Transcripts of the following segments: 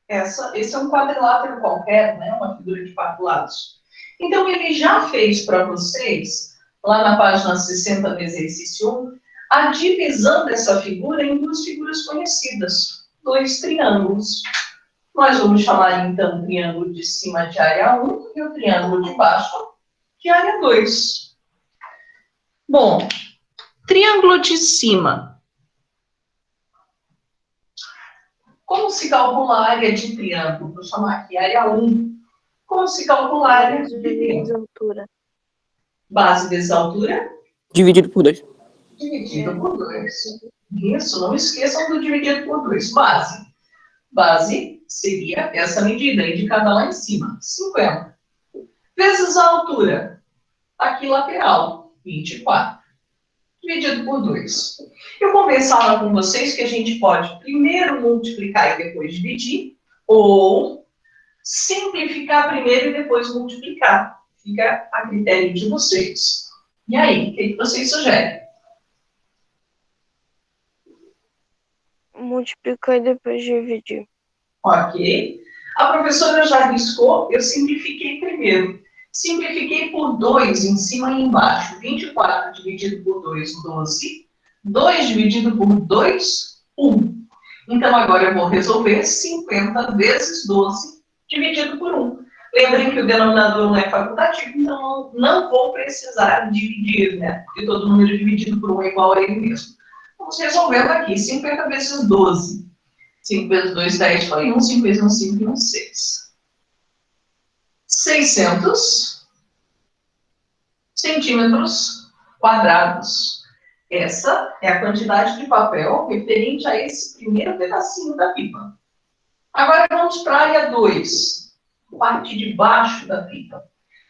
Esse é um quadrilátero qualquer, né? Uma figura de 4 lados. Então, ele já fez para vocês, lá na página 60 do exercício 1, a divisão dessa figura em duas figuras conhecidas, dois triângulos. Nós vamos chamar, então, o triângulo de cima de área 1 e o triângulo de baixo de área 2. Bom, triângulo de cima. Como se calcula a área de triângulo? Vou chamar aqui área 1. Como se calcula a área de triângulo? Altura. Base vezes altura? Dividido por 2. Dividido por 2. Isso, não esqueçam do dividido por 2. Base. Base seria essa medida, indicada lá em cima, 50. Vezes a altura, aqui lateral, 24. Dividido por 2. Eu conversava com vocês que a gente pode primeiro multiplicar e depois dividir, ou simplificar primeiro e depois multiplicar. Fica a critério de vocês. E aí, o que vocês sugerem? Multiplicar e depois dividir. Ok. A professora já riscou, eu simplifiquei primeiro. Simplifiquei por 2 em cima e embaixo. 24 dividido por 2, 12. 2 dividido por 2, 1. Então, agora eu vou resolver 50 vezes 12 dividido por 1. Lembrem que o denominador não é facultativo, então não vou precisar dividir, né? Porque todo número dividido por 1 é igual a ele mesmo. Vamos resolvendo aqui. 50 vezes 12. 5 vezes 2, 10 foi 1. 5 vezes 1, 5 e 1, 6. 600 centímetros quadrados. Essa é a quantidade de papel referente a esse primeiro pedacinho da pipa. Agora vamos para a área 2, parte de baixo da pipa.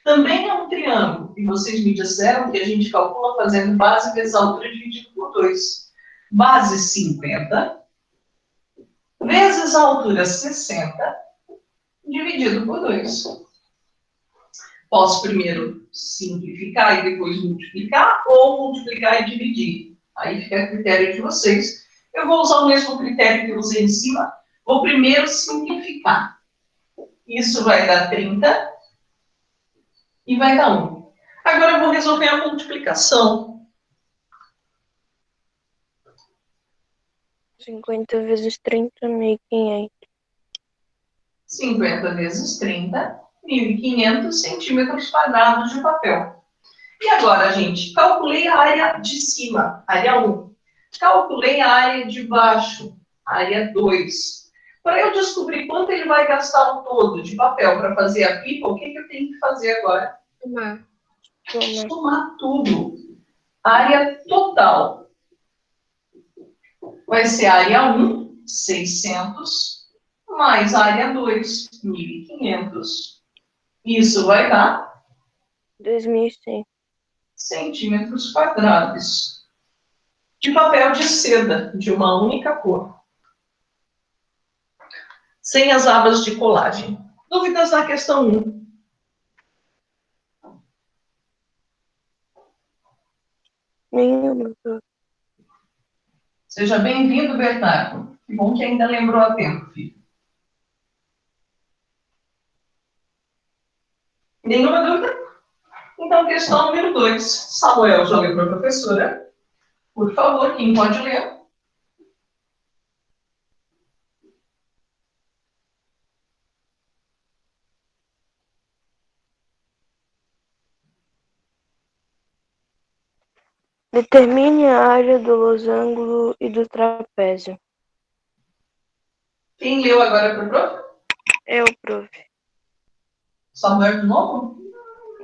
Também é um triângulo, e vocês me disseram que a gente calcula fazendo base vezes altura dividido por 2. Base 50, vezes a altura 60, dividido por 2. Posso primeiro simplificar e depois multiplicar, ou multiplicar e dividir. Aí fica a critério de vocês. Eu vou usar o mesmo critério que eu usei em cima. Vou primeiro simplificar. Isso vai dar 30 e vai dar 1. Agora eu vou resolver a multiplicação. 50 vezes 30, 1.500. 50 vezes 30, 1.500 centímetros quadrados de papel. E agora, gente, calculei a área de cima, área 1. Calculei a área de baixo, área 2. Para eu descobrir quanto ele vai gastar ao todo de papel para fazer a pipa, o que eu tenho que fazer agora? Somar tudo. Área total. Vai ser área 1, 600, mais área 2, 1.500. Isso vai dar 2.100. centímetros quadrados de papel de seda de uma única cor, sem as abas de colagem. Dúvidas na questão 1? Nenhuma. Seja bem-vindo, Bernardo. Que bom que ainda lembrou a tempo, filho. Nenhuma dúvida? Então, questão número 2. Samuel já leu para a professora. Por favor, quem pode ler? Determine a área do losango e do trapézio. Quem leu agora para o prof? É o prof. Samuel de novo?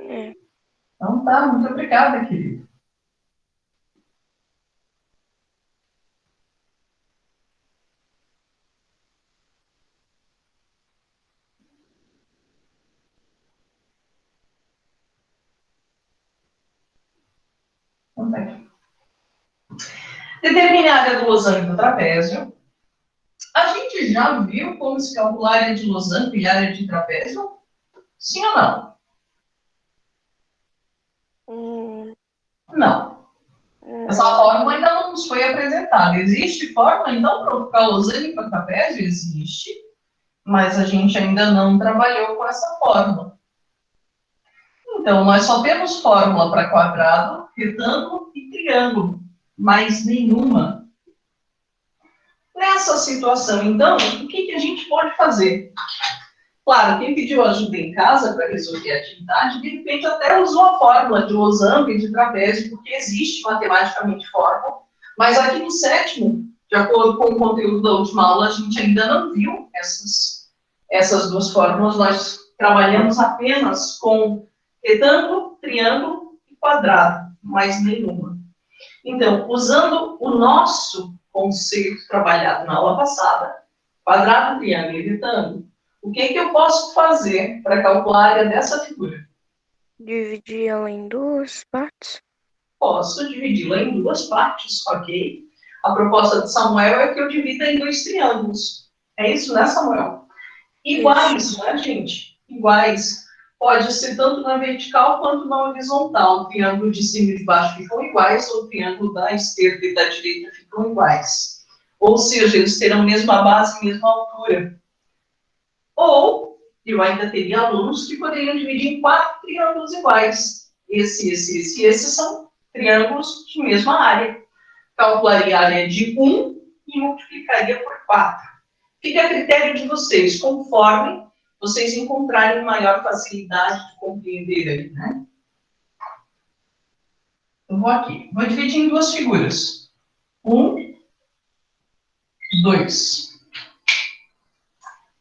É. Então tá, muito obrigada, querido. Então tá aqui. Determine a área do losango e do trapézio. A gente já viu como se calcula a área de losango e área de trapézio? Sim ou não? Não. Essa fórmula ainda não nos foi apresentada. Existe fórmula, então, para losango e para trapézio? Existe. mas a gente ainda não trabalhou com essa fórmula. Então, nós só temos fórmula para quadrado, retângulo e triângulo, mais nenhuma. Nessa situação, então, o que a gente pode fazer? Claro, quem pediu ajuda em casa para resolver a atividade, de repente até usou a fórmula de losango e de trapézio, porque existe matematicamente fórmula, mas aqui no sétimo, de acordo com o conteúdo da última aula, a gente ainda não viu essas duas fórmulas, nós trabalhamos apenas com retângulo, triângulo e quadrado, mais nenhuma. Então, usando o nosso conceito trabalhado na aula passada, quadrado, triângulo e retângulo, o que eu posso fazer para calcular a área dessa figura? Dividir ela em duas partes? Posso dividi-la em duas partes, ok? A proposta de Samuel é que eu divida em dois triângulos. É isso, né, Samuel? Iguais, Isso. né, gente? Iguais. Pode ser tanto na vertical quanto na horizontal. O triângulo de cima e de baixo ficam iguais, ou o triângulo da esquerda e da direita ficam iguais. Ou seja, eles terão a mesma base, mesma altura. Ou eu ainda teria alunos que poderiam dividir em quatro triângulos iguais. Esses são triângulos de mesma área. Calcularia a área de um e multiplicaria por 4. Fica a critério de vocês, conforme vocês encontrarem maior facilidade de compreender aí, né? Eu vou aqui. Vou dividir em duas figuras. 1, 2.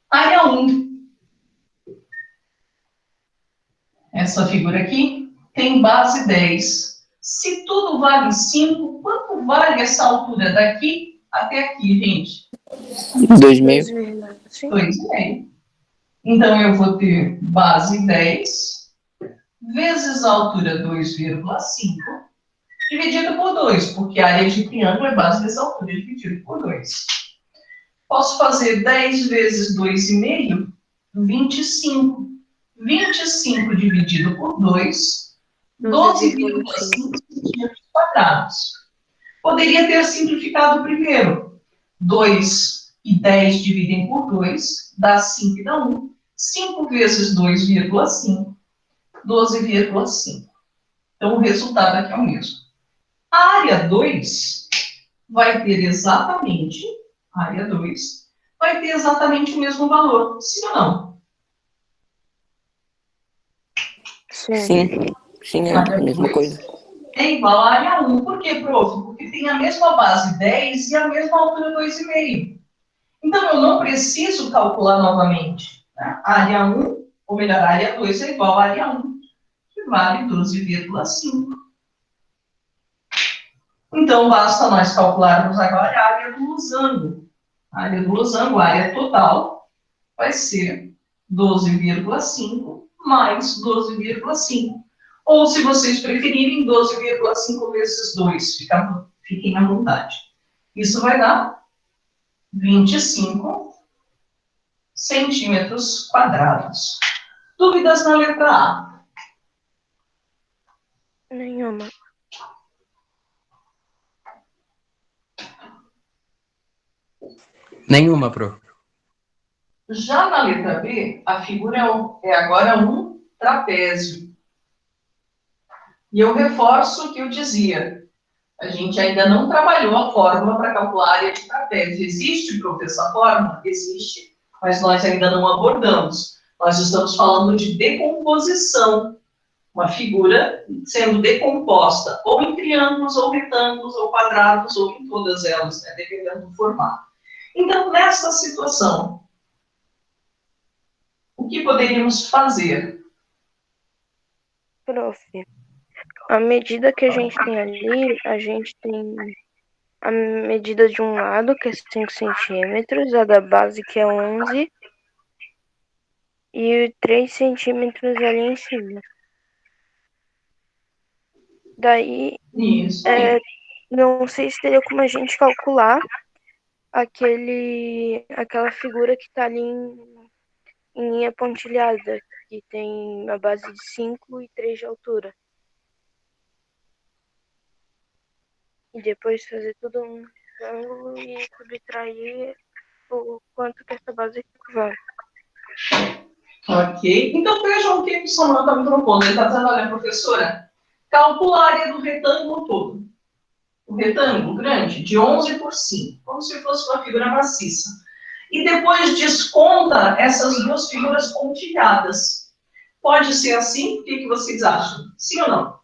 Área 1. Essa figura aqui tem base 10. Se tudo vale 5, quanto vale essa altura daqui até aqui, gente? 2,5. 2,5. Então, eu vou ter base 10 vezes a altura 2,5 dividido por 2, porque a área de triângulo é base vezes altura dividido por 2. Posso fazer 10 vezes 2,5? 25. 25 dividido por 2, 12,5 centímetros quadrados. Poderia ter simplificado primeiro. 2 e 10 dividem por 2, dá 5 e dá 1. 5 vezes 2,5, 12,5. Então, o resultado aqui é o mesmo. A área 2 vai ter exatamente, área 2, vai ter exatamente o mesmo valor, sim ou não? Sim. Sim, é a mesma coisa. É igual à área 1. Por quê, prof? Porque tem a mesma base 10 e a mesma altura 2,5. Então, eu não preciso calcular novamente. Né? A área 1, ou melhor, a área 2 é igual à área 1, que vale 12,5. Então, basta nós calcularmos agora a área do losango. A área do losango, a área total, vai ser 12,5 mais 12,5. Ou, se vocês preferirem, 12,5 vezes 2. Fiquem à vontade. Isso vai dar 25 centímetros quadrados. Dúvidas na letra A? Nenhuma. Nenhuma, prof. Já na letra B, a figura é agora um trapézio. E eu reforço o que eu dizia. A gente ainda não trabalhou a fórmula para calcular a área de trapézio. Existe, prof, essa fórmula? Existe, mas nós ainda não abordamos. Nós estamos falando de decomposição. Uma figura sendo decomposta ou em triângulos, ou retângulos, ou quadrados, ou em todas elas, né, dependendo do formato. Então, nessa situação, o que poderíamos fazer? Prof, a medida que a gente tem ali, a gente tem a medida de um lado, que é 5 centímetros, a da base, que é 11, e 3 centímetros ali em cima. Daí, Isso aí. não sei se teria como a gente calcular aquela figura que está ali em linha pontilhada, que tem a base de 5 e 3 de altura. E depois fazer tudo um ângulo e subtrair o quanto que essa base vale. Ok? Então, vejam o que o Samuel está me propondo. Ele está dizendo, olha, professora, calcula a área do retângulo todo. O retângulo grande, de 11 por 5, como se fosse uma figura maciça. E depois desconta essas duas figuras pontilhadas. Pode ser assim? O que vocês acham? Sim ou não?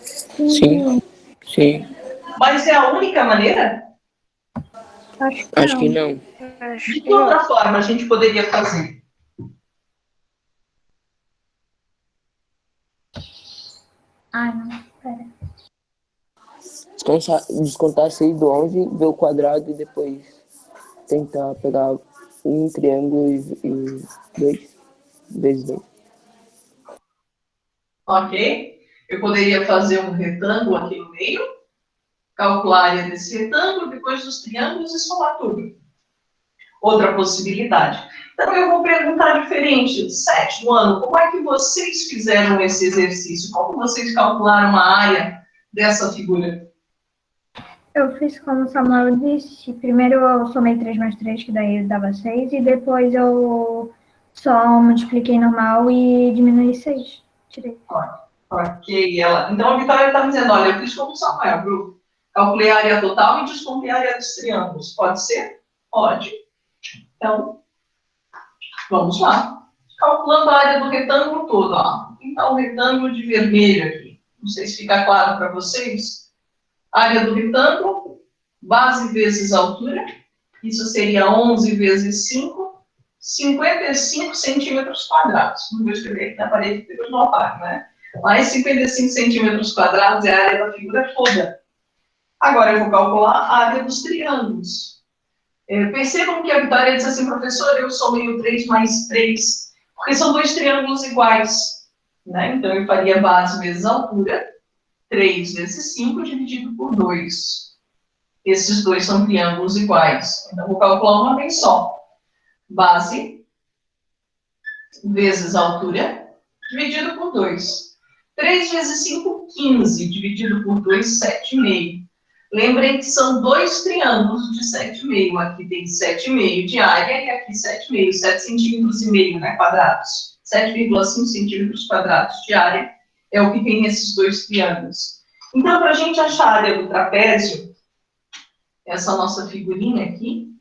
Sim. Sim. Mas é a única maneira? Acho que não. De que outra forma a gente poderia fazer? Não, pera. Descontar 6 do 11, ver o quadrado e depois tentar pegar um triângulo e 2 vezes 2. Ok? Eu poderia fazer um retângulo aqui no meio, calcular a área desse retângulo, depois dos triângulos e somar tudo. Outra possibilidade. Então, eu vou perguntar diferente. 7º ano, como é que vocês fizeram esse exercício? Como vocês calcularam a área dessa figura? Eu fiz como o Samuel disse. Primeiro eu somei 3 mais 3, que daí dava 6, e depois eu só multipliquei normal e diminuí 6. Tirei. Ok, então a Vitória está me dizendo, olha, eu fiz como o Samuel, viu? Calculei a área total e descontei a área dos triângulos. Pode ser? Pode. Então, vamos lá. Calculando a área do retângulo todo, ó. Então, o retângulo de vermelho aqui. Não sei se fica claro para vocês. Área do retângulo, base vezes altura. Isso seria 11 vezes 5, 55 centímetros quadrados. Não vou escrever aqui na parede, depois não apago, né? Mas 55 centímetros quadrados é a área da figura toda. Agora eu vou calcular a área dos triângulos. Percebam que a Vitória disse assim, professor, eu somei o 3 mais 3, porque são dois triângulos iguais. Né? Então, eu faria base vezes altura, 3 vezes 5 dividido por 2. Esses dois são triângulos iguais. Então, vou calcular uma vez só. Base vezes altura, dividido por 2. 3 vezes 5, 15, dividido por 2, 7,5. Lembrem que são dois triângulos de 7,5. Aqui tem 7,5 de área e aqui 7,5, 7 centímetros e meio, né, quadrados. 7,5 centímetros quadrados de área é o que tem nesses dois triângulos. Então, para a gente achar a área do trapézio, essa nossa figurinha aqui,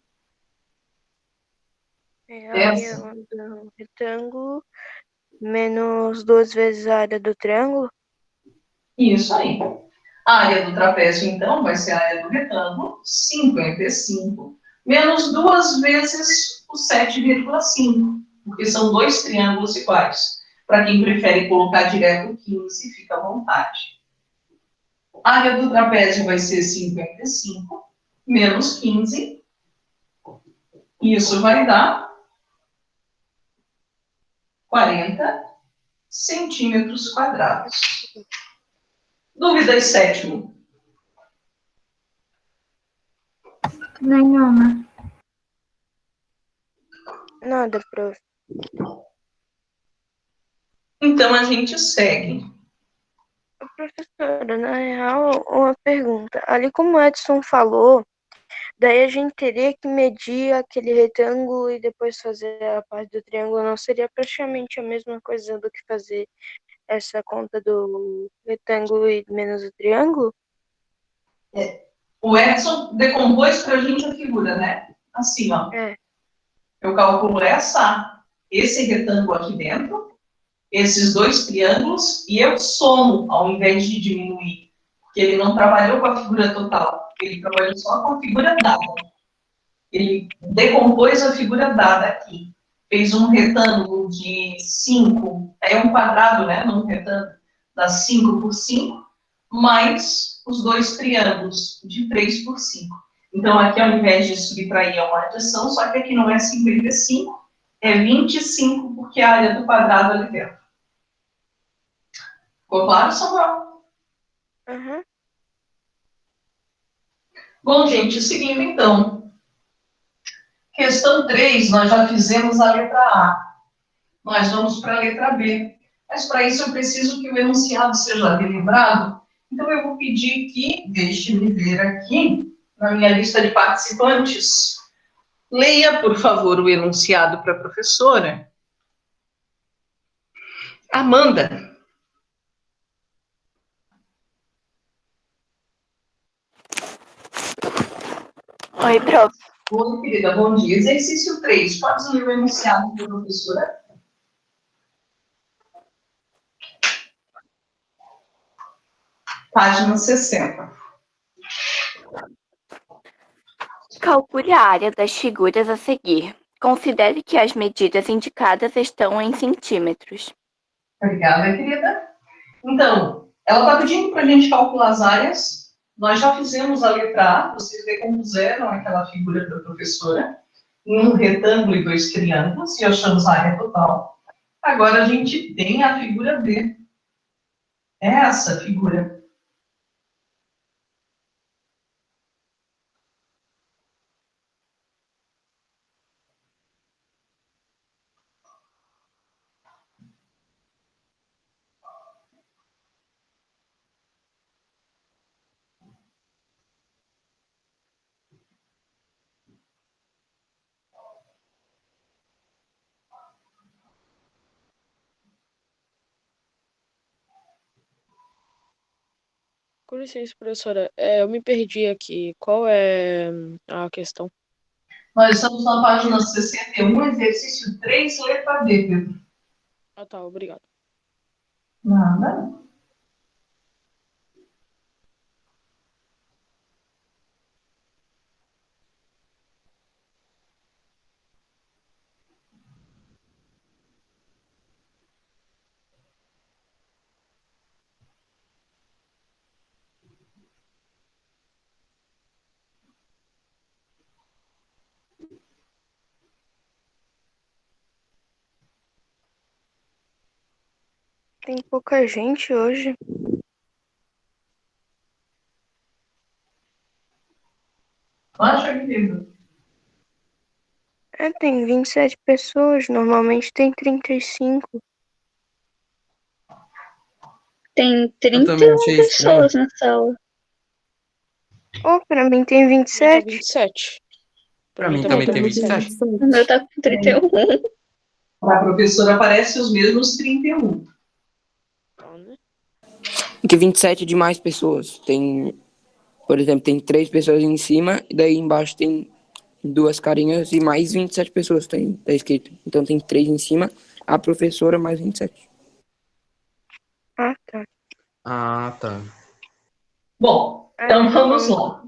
é a área do retângulo menos 2 vezes a área do triângulo? Isso aí. A área do trapézio, então, vai ser a área do retângulo, 55, menos 2 vezes o 7,5, porque são dois triângulos iguais. Para quem prefere colocar direto 15, fica à vontade. A área do trapézio vai ser 55, menos 15. Isso vai dar 40 centímetros quadrados. Dúvidas, 7º? Nenhuma. Nada, prof. Então, a gente segue. Professora, na real, uma pergunta. Ali como o Edson falou, daí a gente teria que medir aquele retângulo e depois fazer a parte do triângulo. Não seria praticamente a mesma coisa do que fazer essa conta do retângulo e menos o triângulo? O Edson decompôs para a gente a figura, né? Assim, ó. Eu calculo esse retângulo aqui dentro, esses dois triângulos, e eu somo, ao invés de diminuir. Porque ele não trabalhou com a figura total, ele trabalhou só com a figura dada. Ele decompôs a figura dada aqui. Fez um retângulo de 5, é um quadrado, né? Não um retângulo, dá 5 por 5, mais os dois triângulos de 3 por 5. Então, aqui, ao invés de subtrair, é uma adição, só que aqui não é 55, é 25, porque é a área do quadrado ali dentro. Ficou claro, Samuel? Uhum. Bom, gente, seguindo então. Questão 3, nós já fizemos a letra A. Nós vamos para a letra B. Mas para isso eu preciso que o enunciado seja relembrado. Então eu vou pedir que, deixe-me ver aqui, na minha lista de participantes, Leia, por favor, o enunciado para a professora. Amanda. Oi, prof. Oi, querida, bom dia. Exercício 3. Pode ler o enunciado para a professora? Página 60. Calcule a área das figuras a seguir. Considere que as medidas indicadas estão em centímetros. Obrigada, querida. Então, ela está pedindo para a gente calcular as áreas. Nós já fizemos a letra A, vocês decompuseram aquela figura da professora em um retângulo e 2 triângulos, e achamos a área total. Agora a gente tem a figura B. Essa figura. Com licença, professora. Eu me perdi aqui. Qual é a questão? Nós estamos na página 61, exercício 3, letra D, Pedro. Ah, tá, obrigado. Nada. Tem pouca gente hoje. Acha, querido? Tem 27 pessoas, normalmente tem 35. Tem Eu também 31 achei estranho. pessoas na sala. Pra mim tem Pra mim tá 27. 27. Pra mim também tem 27. O meu tá com 31. Para a professora aparece os mesmos 31. Então, né? Que 27 de mais pessoas. Tem, por exemplo, tem 3 pessoas em cima, e daí embaixo tem 2 carinhas e mais 27 pessoas, tá escrito. Então tem 3 em cima, a professora mais 27. Ah, tá. Ah, tá. Bom, então vamos lá.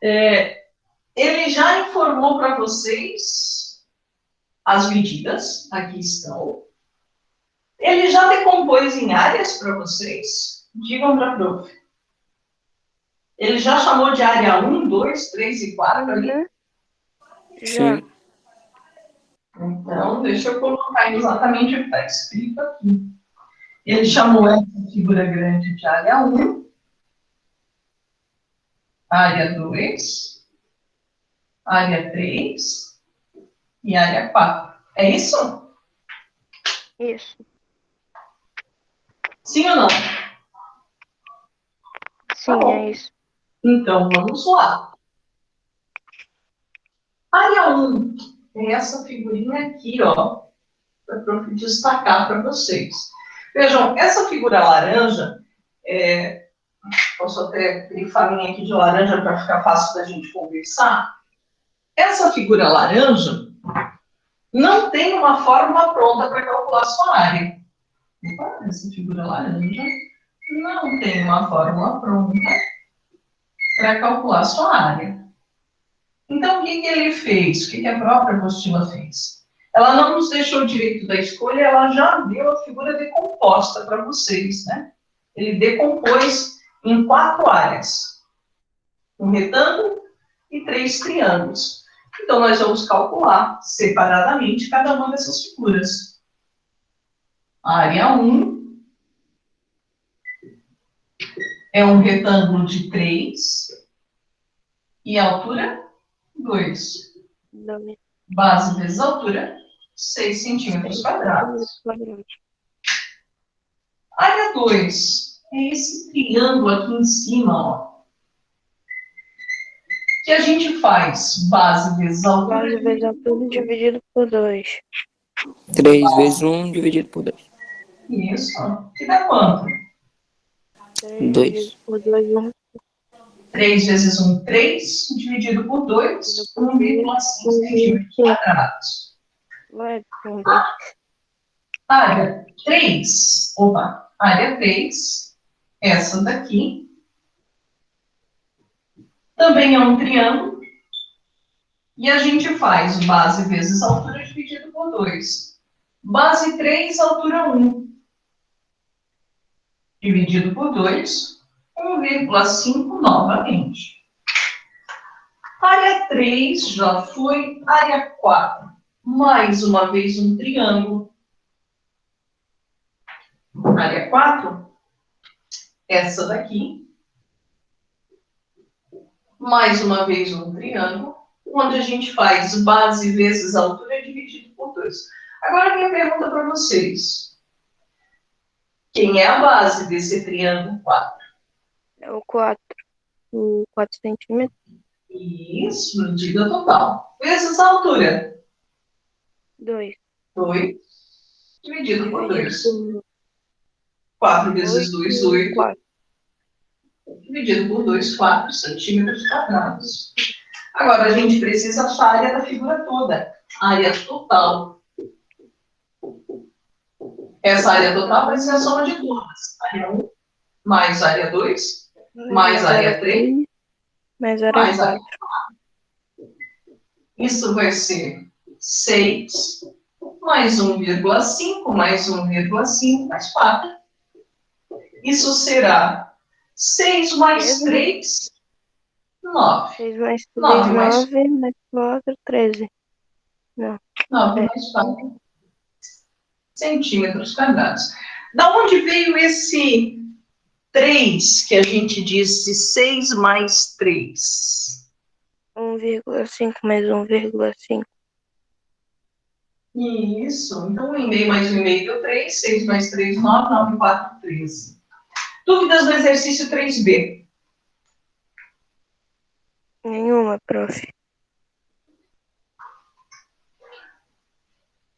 Ele já informou para vocês as medidas, aqui estão. Ele já decompôs em áreas para vocês? Digam para a prof. Ele já chamou de área 1, 2, 3 e 4 ali? Já. Sim. Então, deixa eu colocar exatamente o que está escrito aqui. Ele chamou essa figura grande de área 1, área 2, área 3 e área 4. É isso? Isso. Sim ou não? Sim, bom. é isso. Então, vamos lá. Área 1 é essa figurinha aqui, ó, para eu destacar para vocês. Vejam, essa figura laranja, posso até grifar a minha aqui de laranja para ficar fácil da gente conversar. Essa figura laranja não tem uma fórmula pronta para calcular sua área. Essa figura laranja não tem uma fórmula pronta para calcular sua área. Então, o que ele fez? O que a própria apostila fez? Ela não nos deixou o direito da escolha, ela já deu a figura decomposta para vocês, né? Ele decompôs em 4 áreas. Um retângulo e 3 triângulos. Então, nós vamos calcular separadamente cada uma dessas figuras. Área 1 é um retângulo de 3 e a altura 2. Base vezes altura, 6 centímetros quadrados. Área 2 é esse triângulo aqui em cima, ó. que a gente faz? Base vezes altura Base vezes altura dividido por 2. 3 vezes 1 dividido por 2. Isso. Que dá quanto? 3 2. dividido por 2, 1. 3 vezes 1, 3, dividido por 2, 1,5 centímetros quadrados. Vai, com 2. Área 3, opa, área 3, essa daqui, também é um triângulo, e a gente faz base vezes altura dividido por 2. Base 3, altura 1, dividido por 2, 1,5 novamente. Área 3 já foi, área 4, mais uma vez um triângulo. Área 4, essa daqui, mais uma vez um triângulo, onde a gente faz base vezes altura dividido por 2. Agora, minha pergunta para vocês. Quem é a base desse triângulo 4? É o 4. O 4 centímetros. Isso, medida total. Vezes a altura. 2. 2, dividido por 2. Dividido 4 por vezes 2, 8. 4. Dividido por 2, 4 centímetros quadrados. Agora, a gente precisa achar a área da figura toda. Área total. Essa área total vai ser a soma de todas. Área 1 mais área 2, mais área 3, mais área mais 4. área 4. Isso vai ser 6, mais 1,5, mais 1,5, mais 4. Isso será 6 mais 3, 9. 6 mais 3, 9 mais 9, mais 4, 13. Não. 9 mais 4 centímetros quadrados. Da onde veio esse 3 que a gente disse 6 mais 3? 1,5 mais 1,5. Isso. Então, 1,5 mais 1,5 deu 3. 6 mais 3, 9. 9, 4, 13. Dúvidas do exercício 3B? Nenhuma, prof.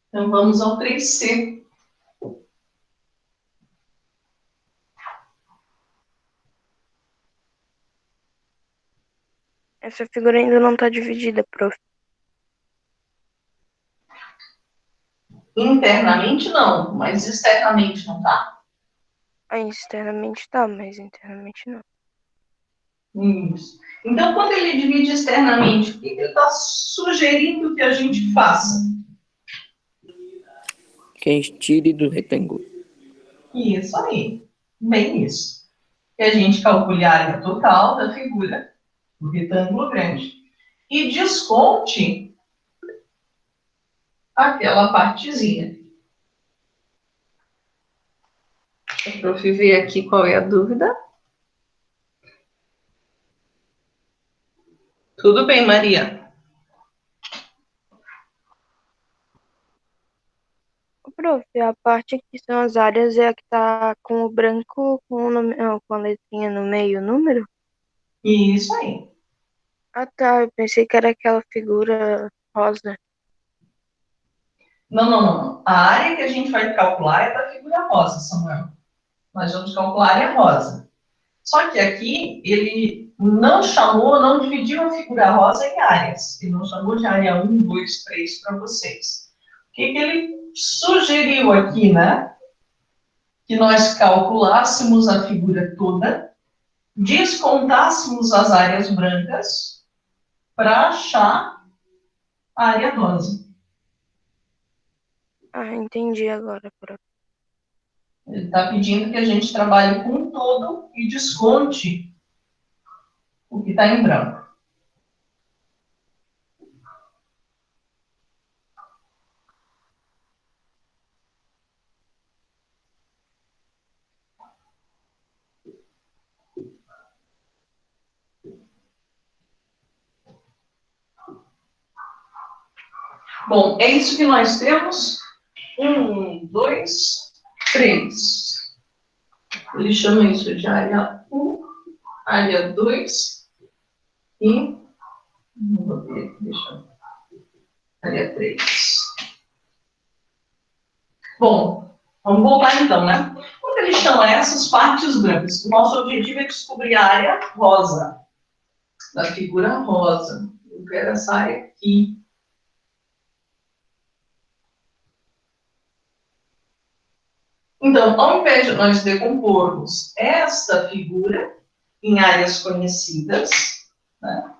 Então, vamos ao 3C. Essa figura ainda não está dividida, prof. Internamente, não. Mas externamente, não tá? Externamente tá, mas internamente não. Isso. Então, quando ele divide externamente, o que ele está sugerindo que a gente faça? Que a gente tire do retângulo. Isso aí. Bem isso. Que a gente calcule a área total da figura, do retângulo grande, e desconte aquela partezinha. Deixa eu ver aqui qual é a dúvida. Tudo bem, Maria? Prof, a parte que são as áreas é a que tá com o branco com, o nome, com a letrinha no meio, o número? Isso aí. Ah, tá. Eu pensei que era aquela figura rosa. Não, não, não. A área que a gente vai calcular é da figura rosa, Samuel. Nós vamos calcular a área rosa. Só que aqui ele não chamou, não dividiu a figura rosa em áreas. Ele não chamou de área 1, 2, 3 para vocês. O que ele sugeriu aqui, né? Que nós calculássemos a figura toda, descontássemos as áreas brancas para achar a área rosa. Ah, entendi agora, prof. Ele está pedindo que a gente trabalhe com um todo e desconte o que está em branco. Bom, é isso que nós temos. 1, 2, 3. Ele chama isso de área 1, área 2 e Vou ver, deixa eu... Área 3. Bom, vamos voltar então, né? Quando eles chamam essas partes brancas, o nosso objetivo é descobrir a área rosa, da figura rosa. Eu quero essa área aqui. Então, ao invés de nós decompormos esta figura em áreas conhecidas, né?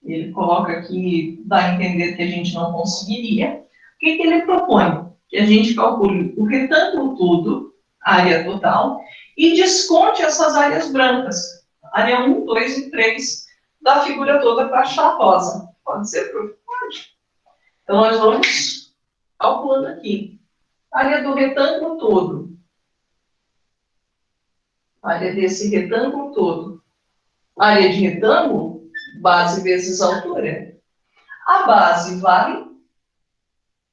Ele coloca aqui, dá a entender que a gente não conseguiria. O que ele propõe? Que a gente calcule o retângulo todo, área total, e desconte essas áreas brancas, área 1, 2 e 3, da figura toda para achar rosa. Pode ser, prof? Pode. Então, nós vamos calculando aqui. Área do retângulo todo. Área desse retângulo todo. Área de retângulo, base vezes altura. A base vale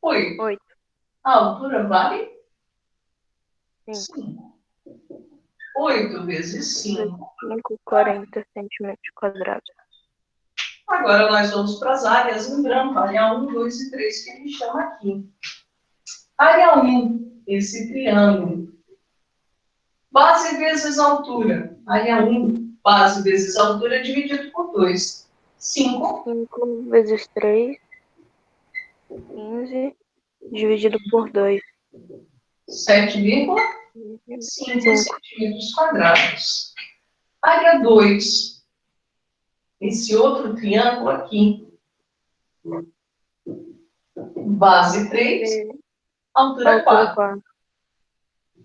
8. 8. A altura vale 5. 5. 8 vezes 5. 5, 40 centímetros quadrados. Agora nós vamos para as áreas em branco, área 1, 2 e 3, que ele chama aqui. Área 1, esse triângulo. Base vezes altura. Área 1, base vezes altura, dividido por 2. 5. 5 vezes 3, 15, dividido por 2. 7,5 centímetros quadrados. Área 2. Esse outro triângulo aqui. Base 3, altura 4.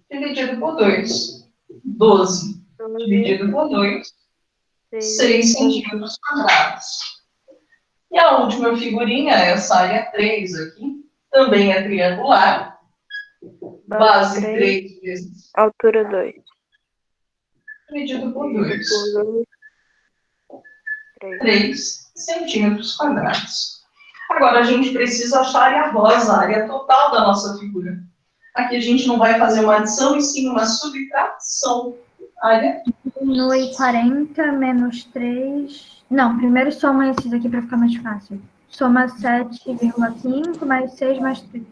Dividido por 2. 12. Dividido por 2. 6 centímetros quadrados. E a última figurinha, essa área 3 aqui, também é triangular. Base 3 vezes. Altura 2. Dividido por 2. 3. 3 centímetros quadrados. Agora a gente precisa achar a área rosa, a área total da nossa figura. Aqui a gente não vai fazer uma adição, e sim uma subtração. Área? Diminui 40 menos 3. Não, primeiro soma esses aqui para ficar mais fácil. Soma 7,5 mais 6 mais 3.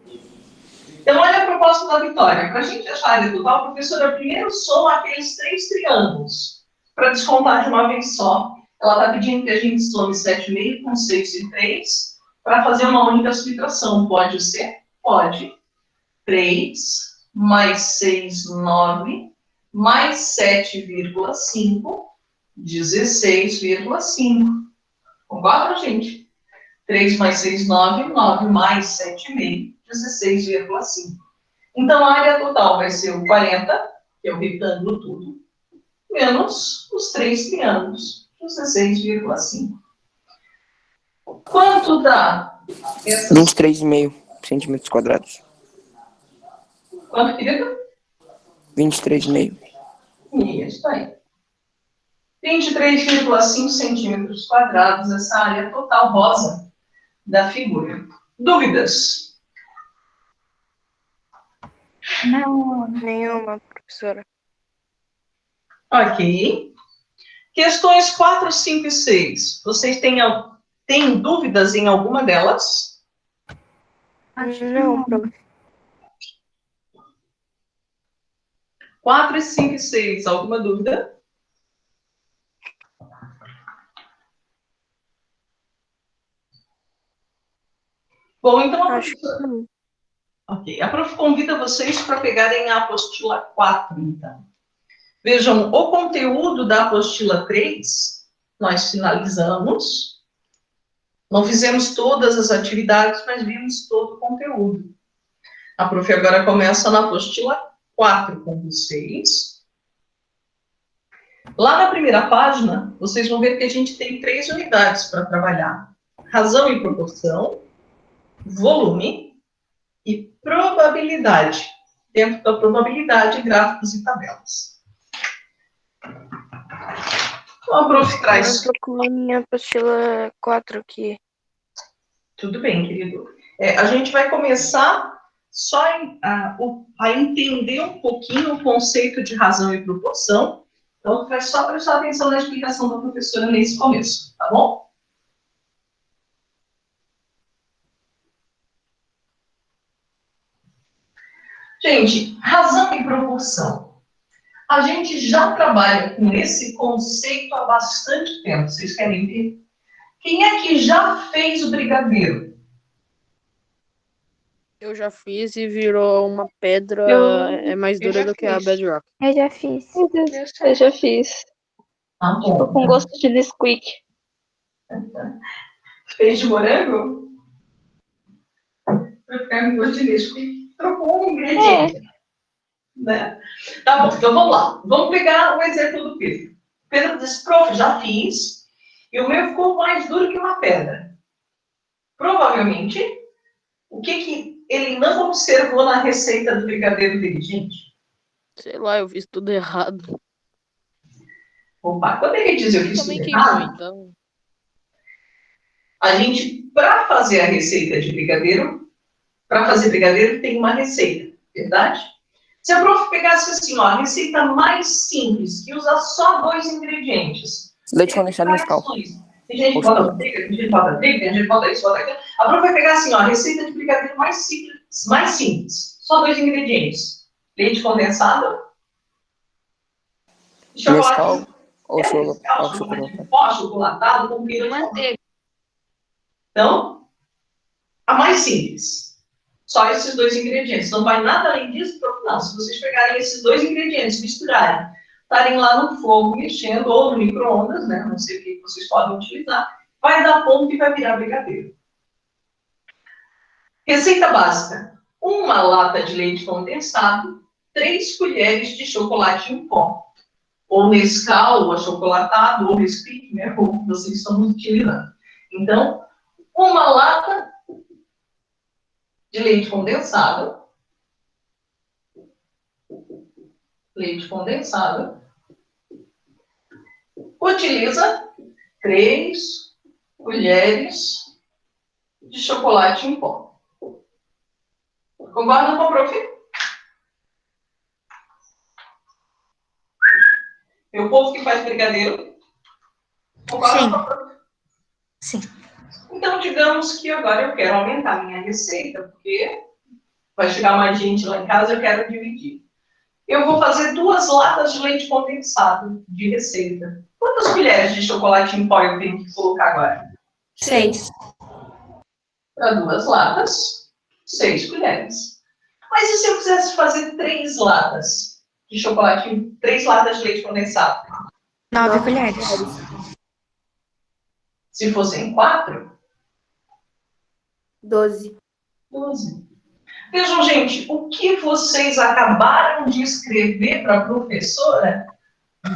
Então, olha a proposta da Vitória. Para a gente achar a área total, a professora primeiro soma aqueles 3 triângulos, para descontar de uma vez só. Ela está pedindo que a gente some 7,5 com 6 e 3, para fazer uma única subtração. Pode ser? Pode. 3 mais 6, 9, mais 7,5, 16,5. Concorda, gente? 3 mais 6, 9, 9 mais 7,5, 16,5. Então, a área total vai ser o 40, que é o retângulo todo, menos os 3 triângulos, 16,5. Quanto dá? 23,5 centímetros quadrados. Quanto, querido? 23,5. Isso aí. 23,5 centímetros quadrados, essa área total rosa da figura. Dúvidas? Não. Nenhuma, professora. Ok. Questões 4, 5 e 6. Vocês têm dúvidas em alguma delas? Não, professora. 4, 5 e 6. Alguma dúvida? Bom, então a Acho que não. Ok. A prof convida vocês para pegarem a apostila 4, então. Vejam, o conteúdo da apostila 3, nós finalizamos. Não fizemos todas as atividades, mas vimos todo o conteúdo. A prof agora começa na apostila 4 com vocês. Lá na primeira página, vocês vão ver que a gente tem 3 unidades para trabalhar. Razão e proporção, volume e probabilidade. Dentro da probabilidade, gráficos e tabelas. Então, a prof traz... Eu tô com a minha apostila 4 aqui. Tudo bem, querido. A gente vai começar só a entender um pouquinho o conceito de razão e proporção. Então, vai só prestar atenção na explicação da professora nesse começo, tá bom? Gente, razão e proporção. A gente já trabalha com esse conceito há bastante tempo. Vocês querem ver? Quem é que já fez o brigadeiro? Eu já fiz e virou uma pedra mais eu dura já do que a fiz. bedrock. Eu já fiz. Eu já fiz. Tá Tipo, bom. com gosto de Nesquik. Fez de morango? Vai ficar com gosto de Nesquik. Trocou um ingrediente. Né? Tá bom, então vamos lá. Vamos pegar o exemplo do Pedro. Pedro disse, prof, já fiz, e o meu ficou mais duro que uma pedra. Provavelmente, o que ele não observou na receita do brigadeiro dele, gente? Sei lá, eu fiz tudo errado. Opa, quando ele diz eu E fiz também tudo queimou, errado, então. a gente, para fazer a receita de brigadeiro, para fazer brigadeiro tem uma receita, verdade? Se a prof pegasse assim, ó, a receita mais simples, que usa só 2 ingredientes. Leite condensado Nescau. Tem gente que bota manteiga, tem gente que bota trigo, tem gente que bota isso, bota aquilo. A prof vai pegar assim, ó, a receita de brigadeiro mais simples. Só 2 ingredientes. Leite condensado, chocolate. Nescau ou chocolate? Pó achocolatado com pira de manteiga. Então, a mais simples. Só esses 2 ingredientes. Não vai nada além disso, não. Se vocês pegarem esses 2 ingredientes, misturarem, estarem lá no fogo mexendo, ou no micro-ondas, né? Não sei o que vocês podem utilizar, vai dar ponto e vai virar brigadeiro. Receita básica. 1 lata de leite condensado, 3 colheres de chocolate em pó. Ou Nescau, ou achocolatado, ou Nesquik, né? Como vocês estão utilizando. Então, 1 lata de leite condensado. Leite condensado. Utiliza 3 colheres de chocolate em pó. Concordam com a prof? Meu povo que faz brigadeiro. Concordam com a prof? Sim. Então, digamos que agora eu quero aumentar minha receita, porque vai chegar mais gente lá em casa e eu quero dividir. Eu vou fazer 2 latas de leite condensado de receita. Quantas colheres de chocolate em pó eu tenho que colocar agora? 6. Para 2 latas, 6 colheres. Mas e se eu quisesse fazer 3 latas de chocolate, 3 latas de leite condensado? 9 colheres. Se fossem 4? 12. 12. Vejam, gente, o que vocês acabaram de escrever para a professora,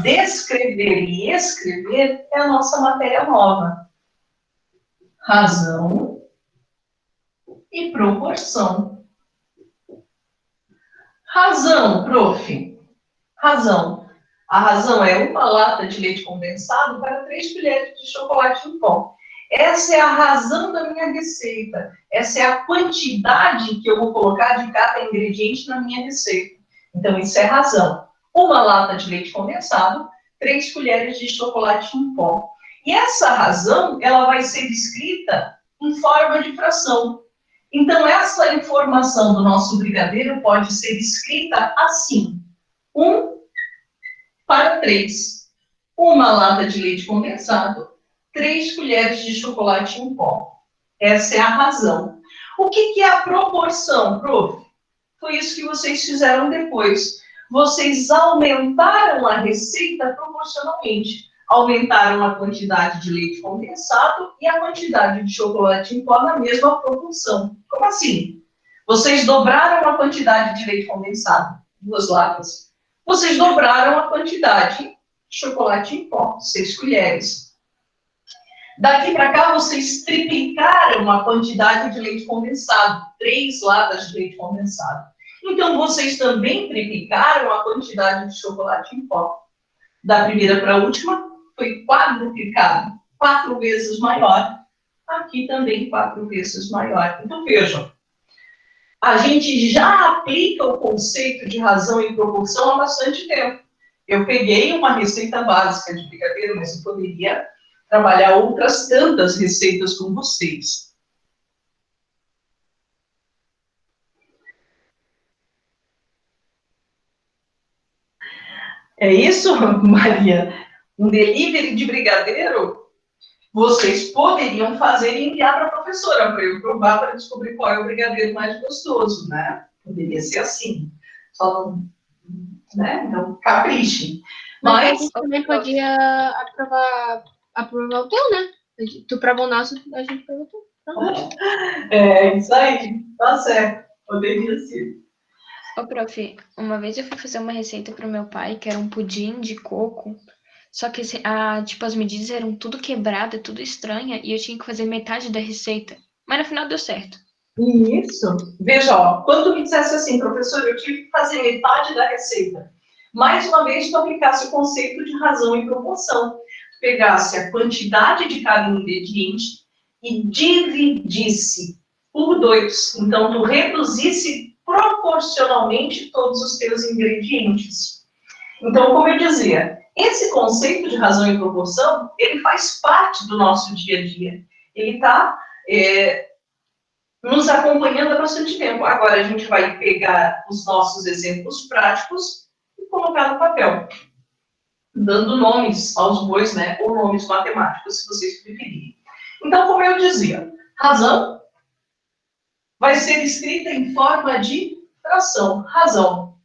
descrever e escrever é a nossa matéria nova. Razão e proporção. Razão, prof. Razão. A razão é 1 lata de leite condensado para 3 colheres de chocolate em pó. Essa é a razão da minha receita. Essa é a quantidade que eu vou colocar de cada ingrediente na minha receita. Então, isso é razão. 1 lata de leite condensado, 3 colheres de chocolate em pó. E essa razão, ela vai ser descrita em forma de fração. Então, essa informação do nosso brigadeiro pode ser escrita assim. 1 para 3. 1 lata de leite condensado, 3 colheres de chocolate em pó. Essa é a razão. O que é a proporção, prof? Foi isso que vocês fizeram depois. Vocês aumentaram a receita proporcionalmente. Aumentaram a quantidade de leite condensado e a quantidade de chocolate em pó na mesma proporção. Como assim? Vocês dobraram a quantidade de leite condensado, 2 latas. Vocês dobraram a quantidade de chocolate em pó, 6 colheres. Daqui para cá, vocês triplicaram a quantidade de leite condensado, 3 latas de leite condensado. Então, vocês também triplicaram a quantidade de chocolate em pó. Da primeira para a última, foi quadruplicado, 4 vezes maior. Aqui também 4 vezes maior. Então, vejam, a gente já aplica o conceito de razão e proporção há bastante tempo. Eu peguei uma receita básica de brigadeiro, mas eu poderia trabalhar outras tantas receitas com vocês. É isso, Maria? Um delivery de brigadeiro? Vocês poderiam fazer e enviar para a professora, para eu provar, para descobrir qual é o brigadeiro mais gostoso, né? Poderia ser assim. Só não, né? Então, caprichem. Mas a gente também podia aprovar o teu, né? Tu provou o nosso, a gente provou o teu. É isso aí, tá certo. Poderia ser. Ô, prof, uma vez eu fui fazer uma receita pro meu pai, que era um pudim de coco, só que tipo, as medidas eram tudo quebrada, tudo estranha, e eu tinha que fazer metade da receita. Mas no final deu certo. Isso. Veja, ó, quando tu me dissesse assim, professor, eu tive que fazer metade da receita. Mais uma vez, tu aplicasse o conceito de razão e proporção. Pegasse a quantidade de cada ingrediente e dividisse por 2. Então, tu reduzisse proporcionalmente todos os teus ingredientes. Então, como eu dizia, esse conceito de razão e proporção, ele faz parte do nosso dia a dia. Ele está nos acompanhando há bastante tempo. Agora, a gente vai pegar os nossos exemplos práticos e colocar no papel, dando nomes aos bois, né, ou nomes matemáticos, se vocês preferirem. Então, como eu dizia, razão vai ser escrita em forma de fração. Razão.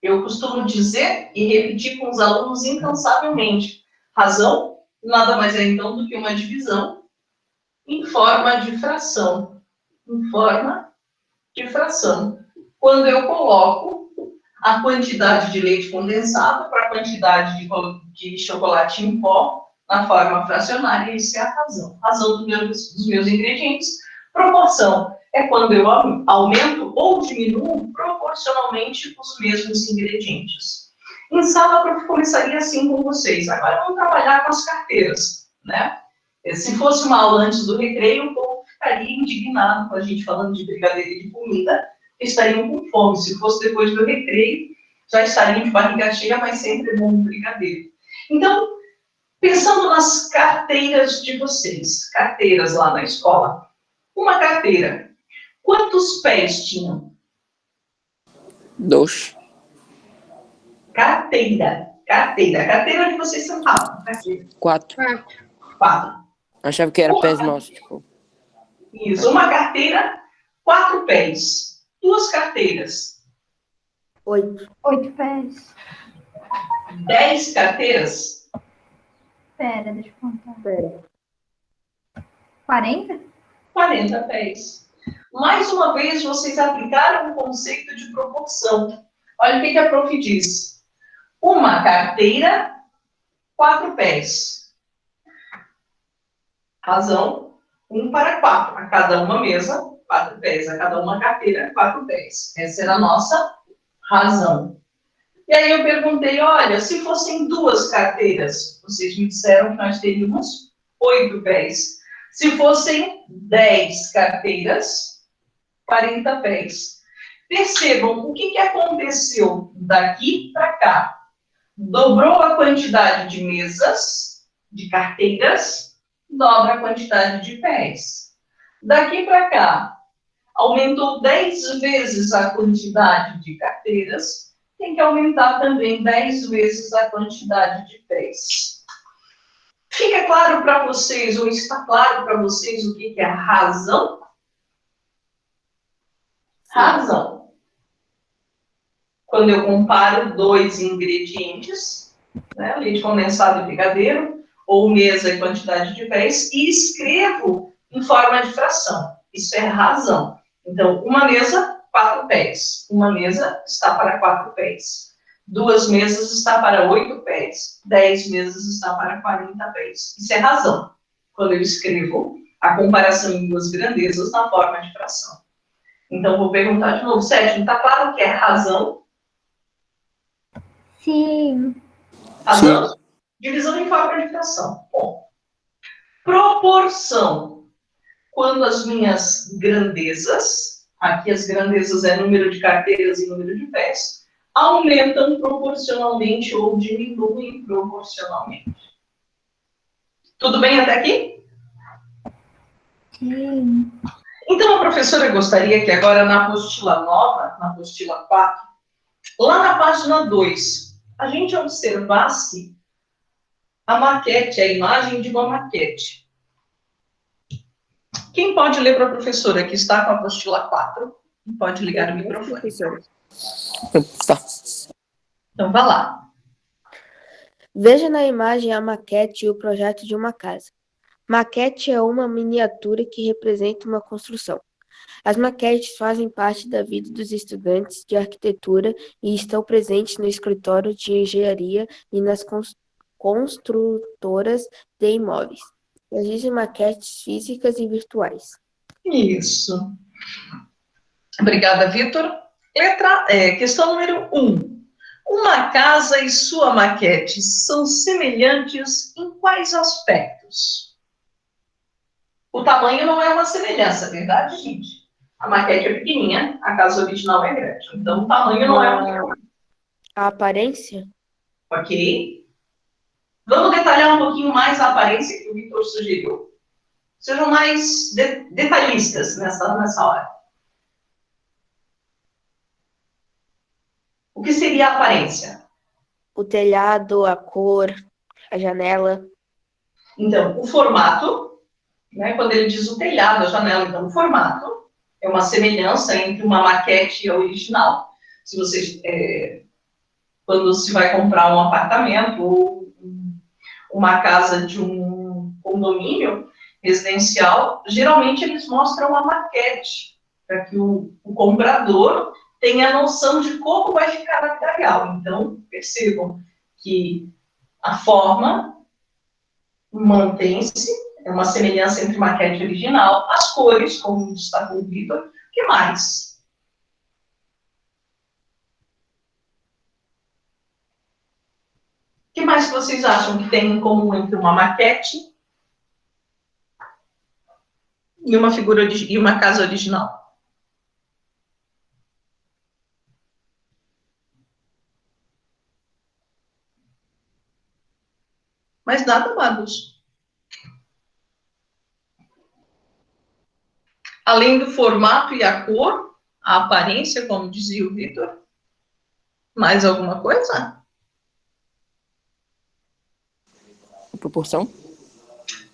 Eu costumo dizer e repetir com os alunos incansavelmente. Razão nada mais é, então, do que uma divisão em forma de fração. Em forma de fração. Quando eu coloco a quantidade de leite condensado para a quantidade de chocolate em pó na forma fracionária, isso é a razão. Razão dos meus ingredientes. Proporção é quando eu aumento ou diminuo proporcionalmente os mesmos ingredientes. Em sala, eu começaria assim com vocês. Agora vamos trabalhar com as carteiras, né? Se fosse uma aula antes do recreio, o povo ficaria indignado com a gente falando de brigadeiro e de comida, estariam com fome. Se fosse depois do recreio, já estariam de barriga cheia, mas sempre é bom um brigadeiro. Então, pensando nas carteiras de vocês, carteiras lá na escola, uma carteira, quantos pés tinham? 2. Carteira onde vocês sentavam. 4. 4. Achava que era pés nossos, tipo. Isso, uma carteira, 4 pés. 2 carteiras. 8 pés. 10 carteiras. Pera, deixa eu contar. 40? 40 pés. Mais uma vez, vocês aplicaram o conceito de proporção. Olha o que a prof diz. Uma carteira, 4 pés. Razão, 1 para 4. A cada uma mesa, 4 pés. A cada uma carteira, 4 pés. Essa era a nossa razão. E aí eu perguntei, olha, se fossem 2 carteiras, vocês me disseram que nós teríamos 8 pés. Se fossem 10 carteiras, 40 pés. Percebam o que aconteceu daqui para cá. Dobrou a quantidade de mesas, de carteiras, dobra a quantidade de pés. Daqui para cá, aumentou 10 vezes a quantidade de carteiras, tem que aumentar também 10 vezes a quantidade de pés. Fica claro para vocês, ou está claro para vocês o que é a razão? Razão. Quando eu comparo 2 ingredientes, né, leite condensado e brigadeiro, ou mesa e quantidade de pés, e escrevo em forma de fração. Isso é razão. Então, uma mesa, 4 pés. Uma mesa está para 4 pés. 2 mesas está para 8 pés. 10 mesas está para 40 pés. Isso é razão. Quando eu escrevo a comparação em 2 grandezas na forma de fração. Então, vou perguntar de novo. Sérgio, está claro que é razão? Sim. Razão? Sim. Divisão em forma de fração. Bom. Proporção. Quando as minhas grandezas, aqui as grandezas é número de carteiras e número de pés, aumentam proporcionalmente ou diminuem proporcionalmente. Tudo bem até aqui? Sim. Então, a professora gostaria que agora na apostila nova, na apostila 4, lá na página 2, a gente observasse a maquete, a imagem de uma maquete. Quem pode ler para a professora que está com a apostila 4? Pode ligar o microfone. Tá. Então, vá lá. Veja na imagem a maquete e o projeto de uma casa. Maquete é uma miniatura que representa uma construção. As maquetes fazem parte da vida dos estudantes de arquitetura e estão presentes no escritório de engenharia e nas construtoras de imóveis. Existem maquetes físicas e virtuais. Isso. Obrigada, Vitor. Questão número 1. Uma casa e sua maquete são semelhantes em quais aspectos? O tamanho não é uma semelhança, é verdade, gente? A maquete é pequenininha, a casa original é grande. Então, o tamanho não é uma... A aparência? Ok. Vamos detalhar um pouquinho mais a aparência que o Vitor sugeriu. Sejam mais detalhistas nessa hora. O que seria a aparência? O telhado, a cor, a janela. Então, o formato, né, quando ele diz o telhado, a janela, então o formato é uma semelhança entre uma maquete e a original. Se você, quando se vai comprar um apartamento ou uma casa de um condomínio residencial, geralmente eles mostram a maquete, para que o comprador tenha noção de como vai ficar a vida real. Então, percebam que a forma mantém-se, é uma semelhança entre maquete e original, as cores, como destacou o Vitor, o que mais? O que mais vocês acham que tem em comum entre uma maquete e uma figura e uma casa original? Mas nada, amados. Além do formato e a cor, a aparência, como dizia o Vitor, mais alguma coisa? A proporção?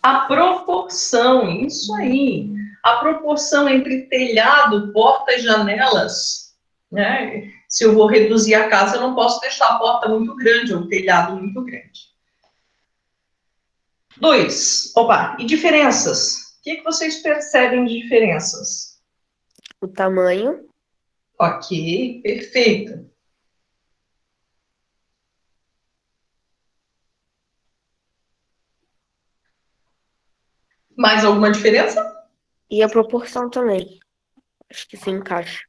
A proporção, isso aí. A proporção entre telhado, porta e janelas, né? Se eu vou reduzir a casa, eu não posso deixar a porta muito grande ou o telhado muito grande. 2. E diferenças? O que vocês percebem de diferenças? O tamanho. Ok, perfeito. Mais alguma diferença? E a proporção também. Acho que se encaixa.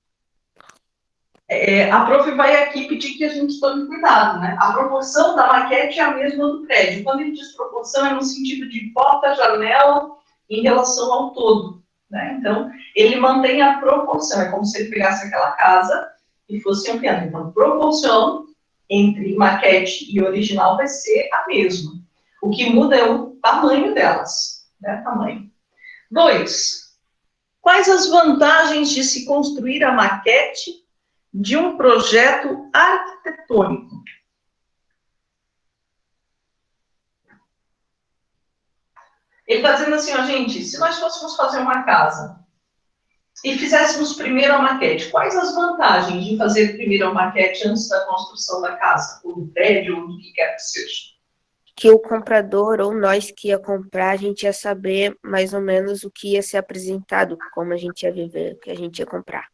A prof vai aqui pedir que a gente tome cuidado, né? A proporção da maquete é a mesma do prédio. Quando ele diz proporção, é no sentido de porta, janela, em relação ao todo, né? Então, ele mantém a proporção. É como se ele pegasse aquela casa e fosse ampliando. Então, proporção entre maquete e original vai ser a mesma. O que muda é o tamanho delas, né? Tamanho. 2. Quais as vantagens de se construir a maquete de um projeto arquitetônico? Ele está dizendo assim, ó, gente, se nós fôssemos fazer uma casa e fizéssemos primeiro a maquete, quais as vantagens de fazer primeiro a maquete antes da construção da casa, ou do prédio, ou do que quer que seja? Que o comprador ou nós que ia comprar, a gente ia saber mais ou menos o que ia ser apresentado, como a gente ia viver, o que a gente ia comprar.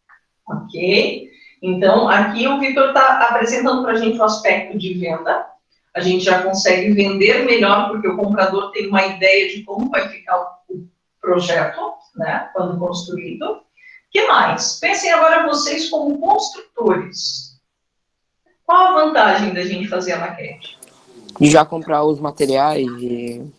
Ok. Então, aqui o Vitor está apresentando para a gente o aspecto de venda. A gente já consegue vender melhor, porque o comprador tem uma ideia de como vai ficar o projeto, né, quando construído. O que mais? Pensem agora vocês como construtores. Qual a vantagem da gente fazer a maquete? De já comprar os materiais e...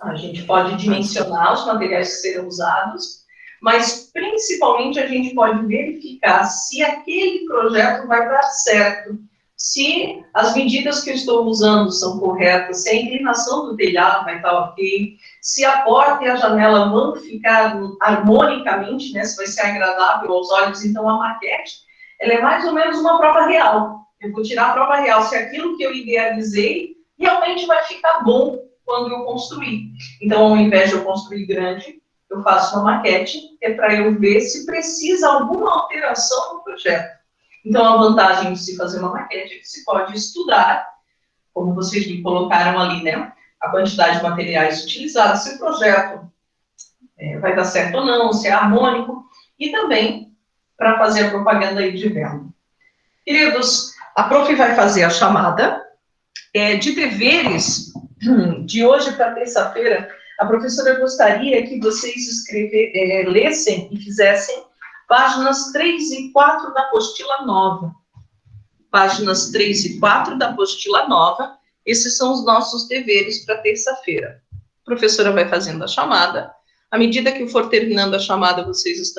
A gente pode dimensionar os materiais que serão usados, mas principalmente a gente pode verificar se aquele projeto vai dar certo, se as medidas que eu estou usando são corretas, se a inclinação do telhado vai estar ok, se a porta e a janela vão ficar harmonicamente, né, se vai ser agradável aos olhos. Então, a maquete, ela é mais ou menos uma prova real, Eu vou tirar a prova real se aquilo que eu idealizei realmente vai ficar bom quando eu construir. Então, ao invés de eu construir grande, eu faço uma maquete, que é para eu ver se precisa alguma alteração no projeto. Então, a vantagem de se fazer uma maquete é que se pode estudar, como vocês me colocaram ali, né? A quantidade de materiais utilizados, se o projeto vai dar certo ou não, se é harmônico, e também para fazer a propaganda aí de venda. Queridos, a prof vai fazer a chamada de deveres de hoje para terça-feira. A professora gostaria que vocês lessem e fizessem páginas 3 e 4 da apostila nova. Páginas 3 e 4 da apostila nova. Esses são os nossos deveres para terça-feira. A professora vai fazendo a chamada. À medida que eu for terminando a chamada, vocês estão